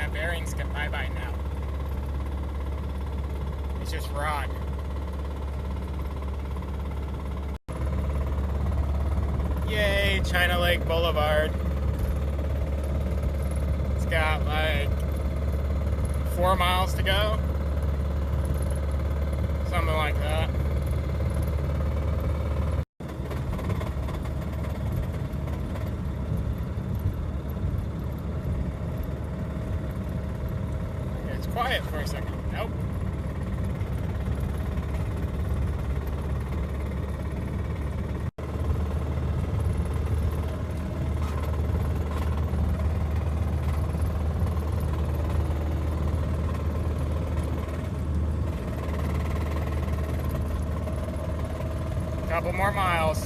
that bearing's bye-bye now. It's just rock. Yay, China Lake Boulevard. It's got like 4 miles to go. Something like that. It's quiet for a second. Nope. Couple more miles.